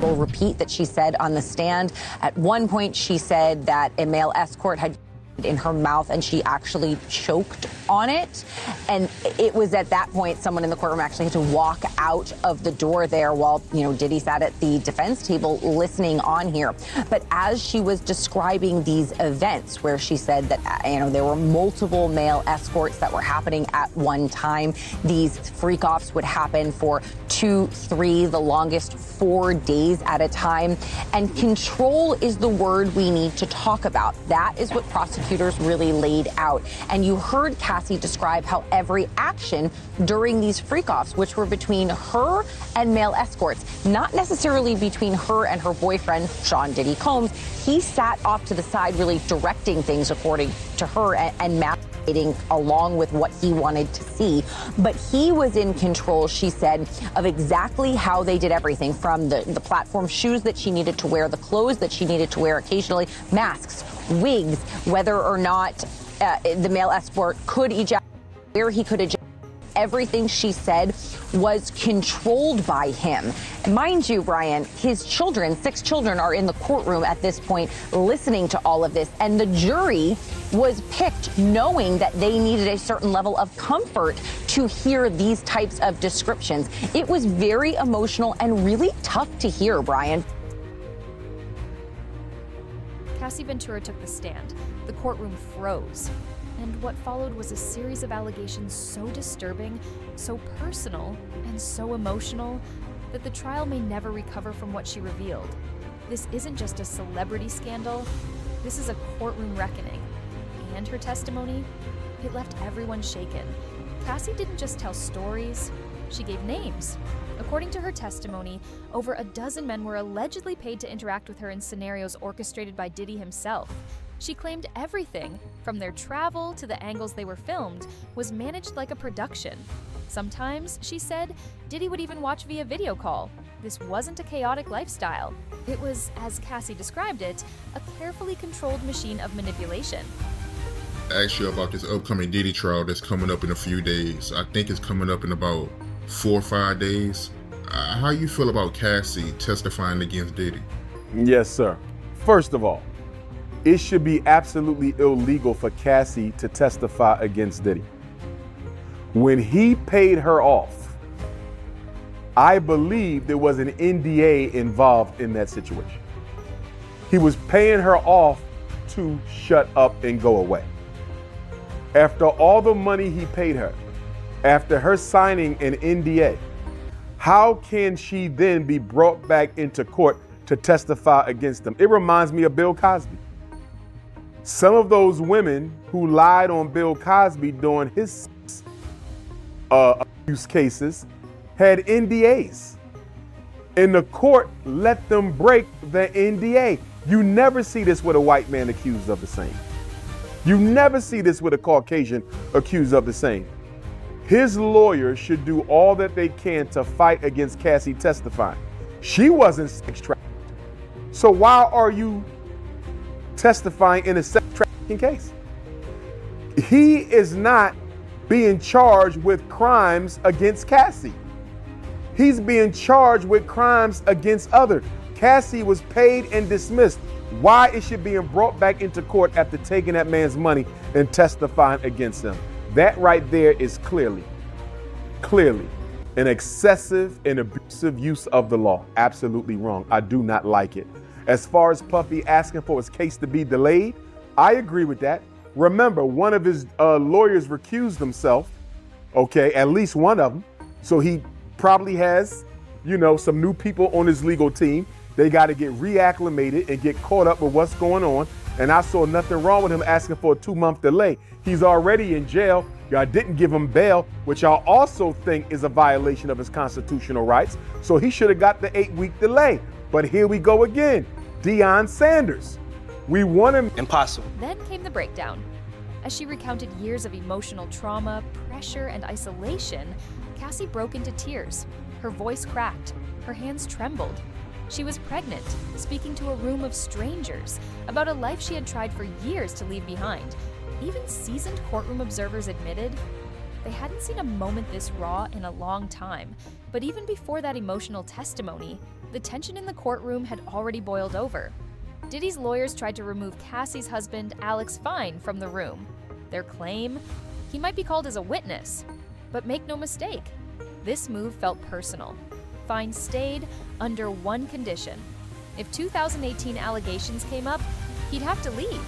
will repeat that she said on the stand. At one point, she said that a male escort had in her mouth and she actually choked on it. And it was at that point someone in the courtroom actually had to walk out of the door there while, Diddy sat at the defense table listening on here. But as she was describing these events where she said that, there were multiple male escorts that were happening at one time, these freak-offs would happen for 2, 3, the longest 4 days at a time. And control is the word we need to talk about. That is what prosecutors really laid out. And you heard Cassie describe how every action during these freak-offs, which were between her and male escorts, not necessarily between her and her boyfriend, Sean Diddy Combs, he sat off to the side really directing things according to her and masquerading along with what he wanted to see. But he was in control, she said, of exactly how they did everything, from the platform shoes that she needed to wear, the clothes that she needed to wear occasionally, masks, wigs, whether or not the male escort could ejaculate, where he could ejaculate. Everything she said was controlled by him. Mind you, Brian, his children, 6 children, are in the courtroom at this point listening to all of this. And the jury was picked knowing that they needed a certain level of comfort to hear these types of descriptions. It was very emotional and really tough to hear, Brian. Cassie Ventura took the stand. The courtroom froze. And what followed was a series of allegations so disturbing, so personal, and so emotional that the trial may never recover from what she revealed. This isn't just a celebrity scandal, this is a courtroom reckoning. And her testimony, it left everyone shaken. Cassie didn't just tell stories, she gave names. According to her testimony, over a dozen men were allegedly paid to interact with her in scenarios orchestrated by Diddy himself. She claimed everything, from their travel to the angles they were filmed, was managed like a production. Sometimes, she said, Diddy would even watch via video call. This wasn't a chaotic lifestyle. It was, as Cassie described it, a carefully controlled machine of manipulation. I asked you about this upcoming Diddy trial that's coming up in a few days. I think it's coming up in about 4 or 5 days. How you feel about Cassie testifying against Diddy? Yes, sir. First of all, it should be absolutely illegal for Cassie to testify against Diddy. When he paid her off, I believe there was an NDA involved in that situation. He was paying her off to shut up and go away. After all the money he paid her, after her signing an NDA, how can she then be brought back into court to testify against him? It reminds me of Bill Cosby. Some of those women who lied on Bill Cosby during his abuse cases had NDAs. And the court let them break the NDA. You never see this with a white man accused of the same. You never see this with a Caucasian accused of the same. His lawyers should do all that they can to fight against Cassie testifying. She wasn't sex trafficked. So why are you testifying in a sex trafficking case? He is not being charged with crimes against Cassie. He's being charged with crimes against others. Cassie was paid and dismissed. Why is she being brought back into court after taking that man's money and testifying against him? That right there is clearly an excessive and abusive use of the law. Absolutely wrong. I do not like it. As far as Puffy asking for his case to be delayed, I agree with that. Remember, one of his lawyers recused himself, okay, at least one of them. So he probably has, some new people on his legal team. They got to get reacclimated and get caught up with what's going on. And I saw nothing wrong with him asking for a 2-month delay. He's already in jail. Y'all didn't give him bail, which I also think is a violation of his constitutional rights. So he should have got the 8-week delay. But here we go again. Deion Sanders. We want him. Impossible. Then came the breakdown. As she recounted years of emotional trauma, pressure, and isolation, Cassie broke into tears. Her voice cracked. Her hands trembled. She was pregnant, speaking to a room of strangers about a life she had tried for years to leave behind. Even seasoned courtroom observers admitted they hadn't seen a moment this raw in a long time. But even before that emotional testimony, the tension in the courtroom had already boiled over. Diddy's lawyers tried to remove Cassie's husband, Alex Fine, from the room. Their claim? He might be called as a witness. But make no mistake, this move felt personal. Fine stayed under one condition. If 2018 allegations came up, he'd have to leave.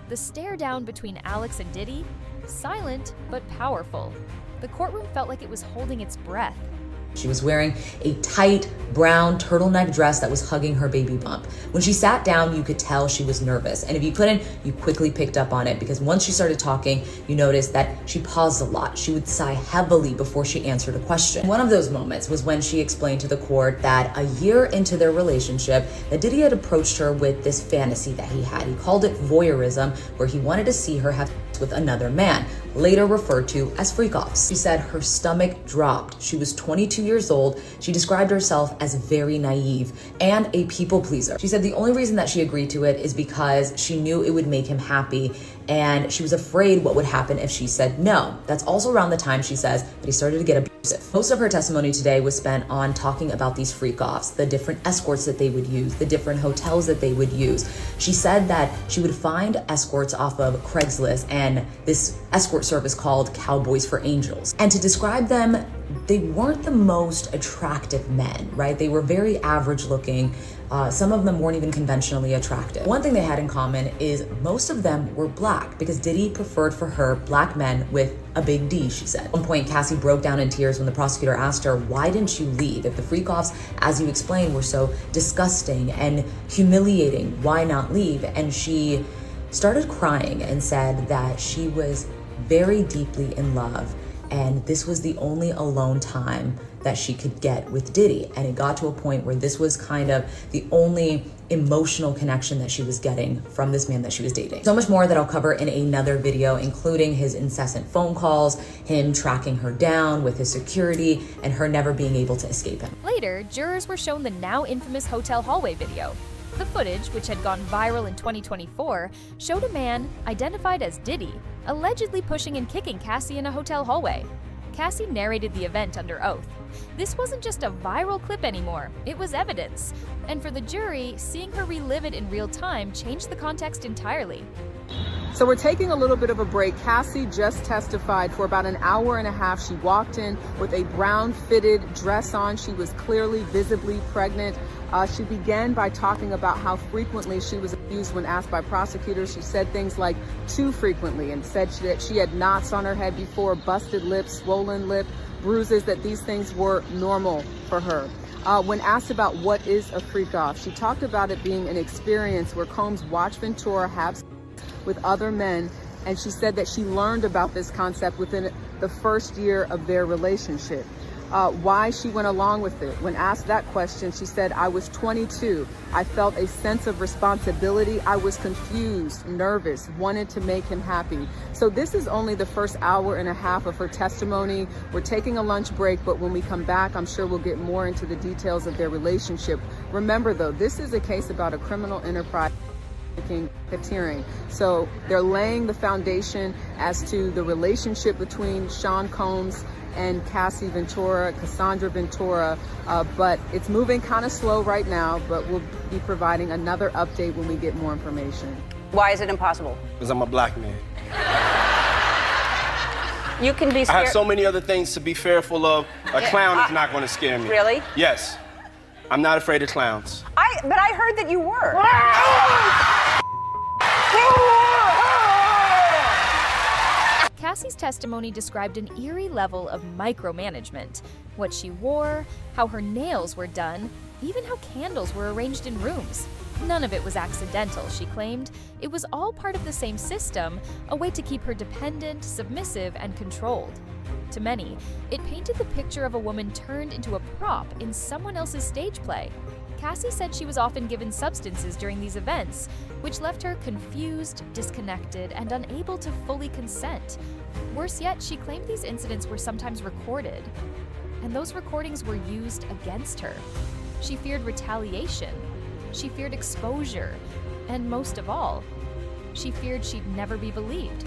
The stare down between Alex and Diddy? Silent, but powerful. The courtroom felt like it was holding its breath. She was wearing a tight brown turtleneck dress that was hugging her baby bump. When she sat down, you could tell she was nervous. And if you couldn't, you quickly picked up on it, because once she started talking, you noticed that she paused a lot. She would sigh heavily before she answered a question. One of those moments was when she explained to the court that a year into their relationship, that Diddy had approached her with this fantasy that he had. He called it voyeurism, where he wanted to see her have sex with another man, later referred to as freak-offs. She said her stomach dropped. She was 22 years old. She described herself as very naive and a people pleaser. She said the only reason that she agreed to it is because she knew it would make him happy, and she was afraid what would happen if she said no. That's also around the time, she says, that he started to get abusive. Most of her testimony today was spent on talking about these freak-offs, the different escorts that they would use, the different hotels that they would use. She said that she would find escorts off of Craigslist and this escort service called Cowboys for Angels. And to describe them, they weren't the most attractive men, right? They were very average looking. Some of them weren't even conventionally attractive. One thing they had in common is most of them were black, because Diddy preferred for her black men with a big D, she said. At one point, Cassie broke down in tears when the prosecutor asked her, why didn't you leave? If the freak-offs, as you explained, were so disgusting and humiliating, why not leave? And she started crying and said that she was very deeply in love, and this was the only alone time that she could get with Diddy. And it got to a point where this was kind of the only emotional connection that she was getting from this man that she was dating. So much more that I'll cover in another video, including his incessant phone calls, him tracking her down with his security, and her never being able to escape him. Later, jurors were shown the now infamous hotel hallway video. The footage, which had gone viral in 2024, showed a man, identified as Diddy, allegedly pushing and kicking Cassie in a hotel hallway. Cassie narrated the event under oath. This wasn't just a viral clip anymore, it was evidence. And for the jury, seeing her relive it in real time changed the context entirely. So we're taking a little bit of a break. Cassie just testified for about an hour and a half. She walked in with a brown fitted dress on. She was clearly visibly pregnant. She began by talking about how frequently she was abused when asked by prosecutors. She said things like too frequently, and said that she had knots on her head before, busted lips, swollen lip, bruises, that these things were normal for her. When asked about what is a freak-off, she talked about it being an experience where Combs watched Ventura have sex with other men, and she said that she learned about this concept within the first year of their relationship. Why she went along with it. When asked that question, she said, I was 22. I felt a sense of responsibility. I was confused, nervous, wanted to make him happy. So this is only the first hour and a half of her testimony. We're taking a lunch break, but when we come back, I'm sure we'll get more into the details of their relationship. Remember though, this is a case about a criminal enterprise racketeering. So they're laying the foundation as to the relationship between Sean Combs and Cassie Ventura, Cassandra Ventura, but it's moving kind of slow right now, but we'll be providing another update when we get more information. Why is it impossible? Because I'm a black man. You can be scared. I have so many other things to be fearful of. A clown is not going to scare me. Really? Yes. I'm not afraid of clowns. But I heard that you were. Cassie's testimony described an eerie level of micromanagement. What she wore, how her nails were done, even how candles were arranged in rooms. None of it was accidental, she claimed. It was all part of the same system, a way to keep her dependent, submissive, and controlled. To many, it painted the picture of a woman turned into a prop in someone else's stage play. Cassie said she was often given substances during these events, which left her confused, disconnected, and unable to fully consent. Worse yet, she claimed these incidents were sometimes recorded, and those recordings were used against her. She feared retaliation, she feared exposure, and most of all, she feared she'd never be believed.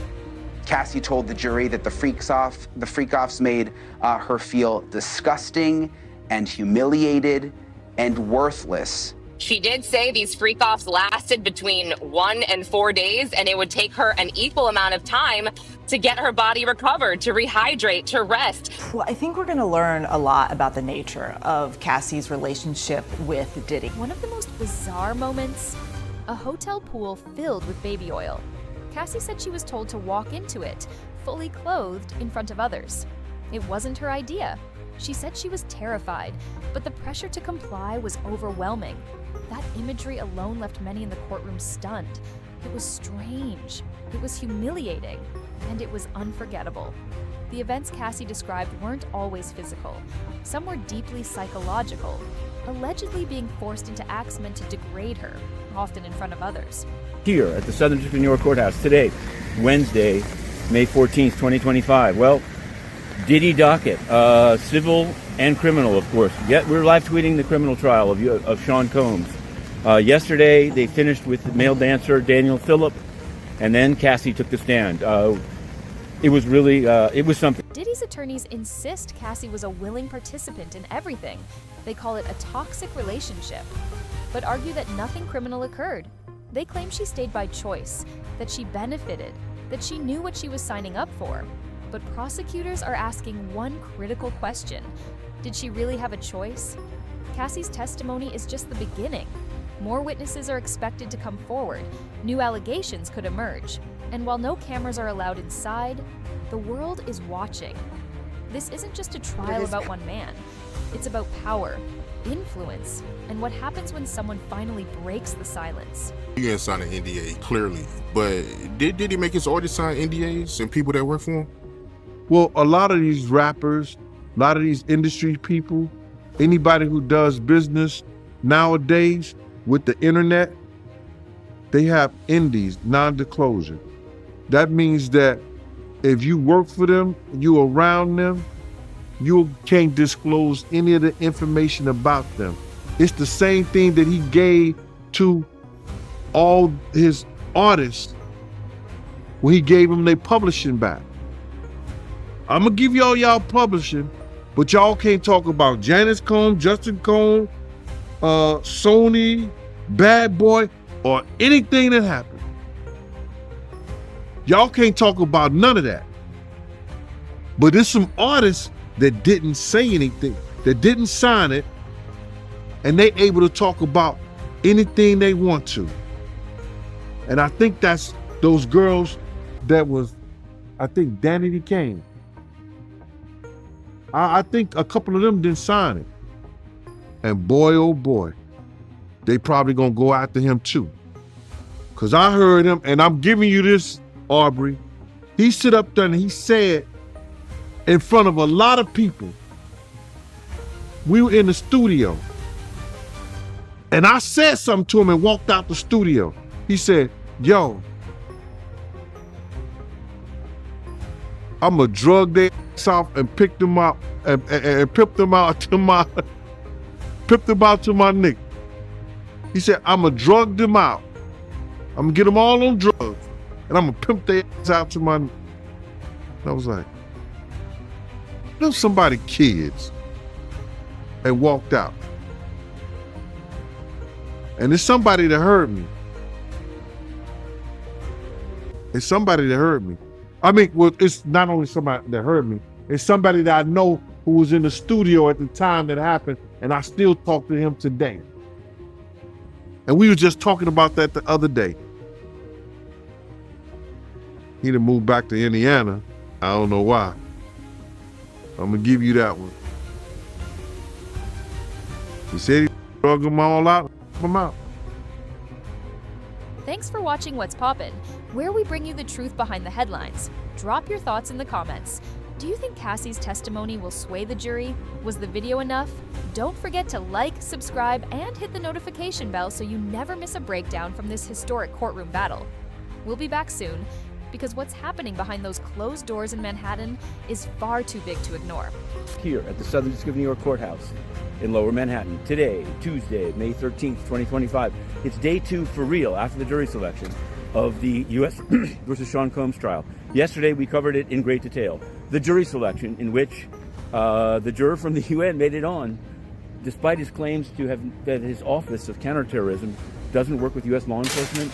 Cassie told the jury that the freak-offs made her feel disgusting and humiliated and worthless. She did say these freak-offs lasted between 1 and 4 days, and it would take her an equal amount of time to get her body recovered, to rehydrate, to rest. Well, I think we're going to learn a lot about the nature of Cassie's relationship with Diddy. One of the most bizarre moments, a hotel pool filled with baby oil. Cassie said she was told to walk into it, fully clothed in front of others. It wasn't her idea. She said she was terrified, but the pressure to comply was overwhelming. That imagery alone left many in the courtroom stunned. It was strange, it was humiliating, and it was unforgettable. The events Cassie described weren't always physical. Some were deeply psychological, allegedly being forced into acts meant to degrade her, often in front of others. Here at the Southern District of New York Courthouse today, Wednesday, May 14th, 2025. Well, Diddy docket, civil and criminal, of course. Yet we're live tweeting the criminal trial of Sean Combs. Yesterday, they finished with male dancer Daniel Phillip, and then Cassie took the stand. It was really, it was something. Diddy's attorneys insist Cassie was a willing participant in everything. They call it a toxic relationship, but argue that nothing criminal occurred. They claim she stayed by choice, that she benefited, that she knew what she was signing up for. But prosecutors are asking one critical question. Did she really have a choice? Cassie's testimony is just the beginning. More witnesses are expected to come forward. New allegations could emerge. And while no cameras are allowed inside, the world is watching. This isn't just a trial about one man. It's about power, influence, and what happens when someone finally breaks the silence. You didn't sign an NDA, clearly. But did he make his artists sign NDAs and people that work for him? Well, a lot of these rappers, a lot of these industry people, anybody who does business nowadays with the internet, they have NDAs, non-disclosure. That means that if you work for them, you around them, you can't disclose any of the information about them. It's the same thing that he gave to all his artists when he gave them their publishing back. I'm gonna give y'all publishing, but y'all can't talk about Janice Combs, Justin Combs, Sony, Bad Boy, or anything that happened. Y'all can't talk about none of that. But there's some artists that didn't say anything, that didn't sign it, and they able to talk about anything they want to. And I think that's those girls that was, I think Danny Kane. I think a couple of them didn't sign it. And boy, oh boy, they probably gonna go after him too. Cause I heard him, and I'm giving you this, Aubrey. He stood up there and he said in front of a lot of people, we were in the studio, and I said something to him and walked out the studio. He said, yo, I'm gonna drug their ass off and pick them up and pip them out to my nigga. He said, I'm gonna drug them out. I'm gonna get them all on drugs, and I'm gonna pimp their ass out to my. I was like, there's somebody kids, and walked out. And it's somebody that heard me. It's somebody that heard me. I mean, well, it's not only somebody that heard me, it's somebody that I know who was in the studio at the time that happened, and I still talk to him today. And we were just talking about that the other day. He done moved back to Indiana. I don't know why. I'm gonna give you that one. He said he drug them all out, them out. Thanks for watching What's Poppin', where we bring you the truth behind the headlines. Drop your thoughts in the comments. Do you think Cassie's testimony will sway the jury? Was the video enough? Don't forget to like, subscribe, and hit the notification bell so you never miss a breakdown from this historic courtroom battle. We'll be back soon, because what's happening behind those closed doors in Manhattan is far too big to ignore. Here at the Southern District of New York Courthouse in Lower Manhattan. Today, Tuesday, May 13th, 2025. It's day 2 for real after the jury selection of the U.S. versus Sean Combs trial. Yesterday, we covered it in great detail. The jury selection in which the juror from the UN made it on despite his claims that his Office of Counterterrorism doesn't work with U.S. law enforcement,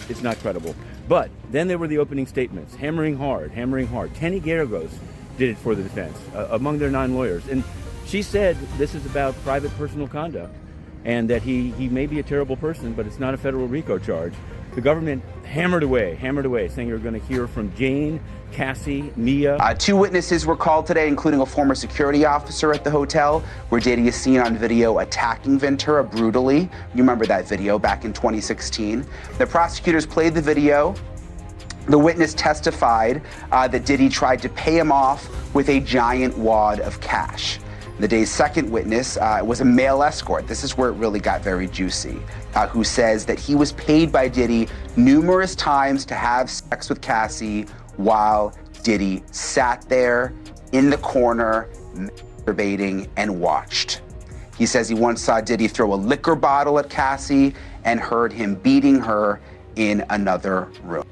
it's not credible. But then there were the opening statements, hammering hard. Tenny Garagos did it for the defense, among their 9 lawyers. And she said this is about private personal conduct and that he may be a terrible person, but it's not a federal RICO charge. The government hammered away, saying you're going to hear from Jane, Cassie, Mia. 2 witnesses were called today, including a former security officer at the hotel, where Diddy is seen on video attacking Ventura brutally. You remember that video back in 2016. The prosecutors played the video. The witness testified that Diddy tried to pay him off with a giant wad of cash. The day's second witness was a male escort. This is where it really got very juicy, who says that he was paid by Diddy numerous times to have sex with Cassie while Diddy sat there in the corner, masturbating and watched. He says he once saw Diddy throw a liquor bottle at Cassie and heard him beating her in another room.